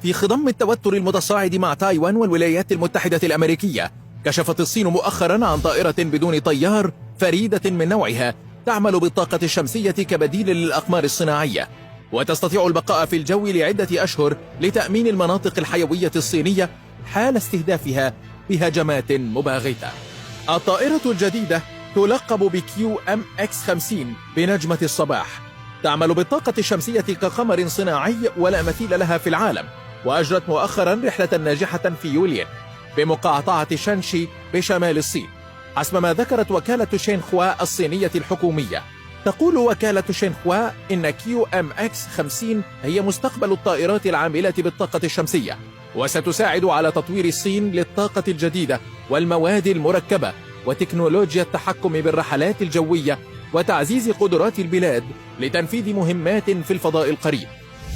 في خضم التوتر المتصاعد مع تايوان والولايات المتحدة الأمريكية، كشفت الصين مؤخرا عن طائرة بدون طيار فريدة من نوعها تعمل بالطاقة الشمسية كبديل للأقمار الصناعية، وتستطيع البقاء في الجو لعدة أشهر لتأمين المناطق الحيوية الصينية حال استهدافها بهجمات مباغتة. الطائرة الجديدة تلقب بكيو ام اكس 50 بنجمة الصباح، تعمل بالطاقة الشمسية كقمر صناعي ولا مثيل لها في العالم، وأجرت مؤخرا رحلة ناجحة في يوليو بمقاطعة شانشي بشمال الصين، حسب ما ذكرت وكالة شينخوا الصينية الحكومية. تقول وكالة شينخوا إن كيو ام اكس 50 هي مستقبل الطائرات العاملة بالطاقة الشمسية، وستساعد على تطوير الصين للطاقة الجديدة والمواد المركبة وتكنولوجيا التحكم بالرحلات الجوية وتعزيز قدرات البلاد لتنفيذ مهمات في الفضاء القريب،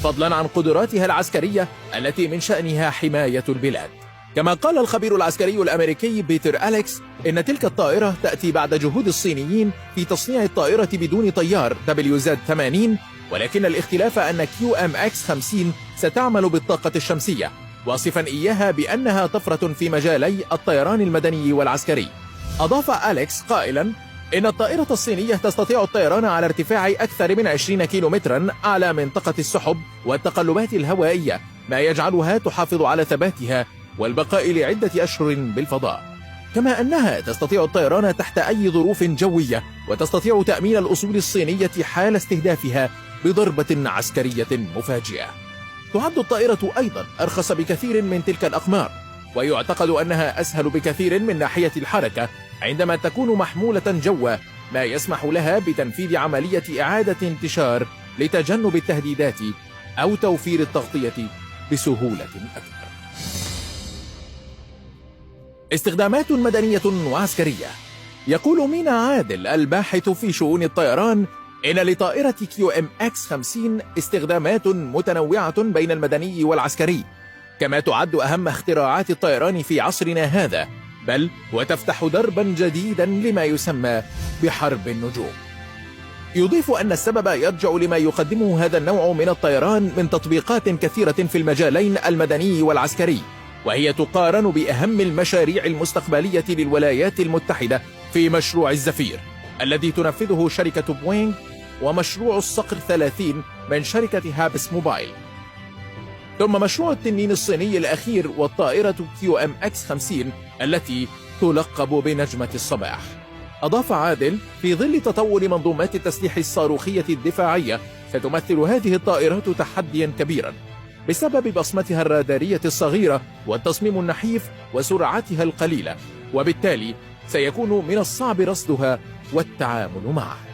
فضلا عن قدراتها العسكرية التي من شأنها حماية البلاد. كما قال الخبير العسكري الأمريكي بيتر أليكس إن تلك الطائرة تأتي بعد جهود الصينيين في تصنيع الطائرة بدون طيار WZ-80، ولكن الاختلاف أن كيو ام اكس 50 ستعمل بالطاقة الشمسية، واصفا إياها بأنها طفرة في مجالي الطيران المدني والعسكري. أضاف أليكس قائلا إن الطائرة الصينية تستطيع الطيران على ارتفاع أكثر من 20 كيلومترا أعلى منطقة السحب والتقلبات الهوائية، ما يجعلها تحافظ على ثباتها والبقاء لعدة أشهر بالفضاء، كما أنها تستطيع الطيران تحت أي ظروف جوية، وتستطيع تأمين الأصول الصينية حال استهدافها بضربة عسكرية مفاجئة. تعد الطائرة أيضا أرخص بكثير من تلك الأقمار، ويعتقد أنها أسهل بكثير من ناحية الحركة عندما تكون محمولة جوا، ما يسمح لها بتنفيذ عملية إعادة انتشار لتجنب التهديدات أو توفير التغطية بسهولة أكبر. استخدامات مدنية وعسكرية. يقول مينا عادل الباحث في شؤون الطيران إن لطائرة كيو ام اكس 50 استخدامات متنوعة بين المدني والعسكري، كما تعد أهم اختراعات الطيران في عصرنا هذا، بل وتفتح دربا جديدا لما يسمى بحرب النجوم. يضيف أن السبب يرجع لما يقدمه هذا النوع من الطيران من تطبيقات كثيرة في المجالين المدني والعسكري، وهي تقارن بأهم المشاريع المستقبلية للولايات المتحدة في مشروع الزفير الذي تنفذه شركة بوينغ، ومشروع الصقر 30 من شركة هابس موبايل، ثم مشروع التنين الصيني الأخير والطائرة كيو ام اكس 50 التي تلقب بنجمة الصباح. أضاف عادل في ظل تطور منظومات التسليح الصاروخية الدفاعية، ستمثل هذه الطائرات تحديا كبيرا بسبب بصمتها الرادارية الصغيرة والتصميم النحيف وسرعتها القليلة، وبالتالي سيكون من الصعب رصدها والتعامل معها.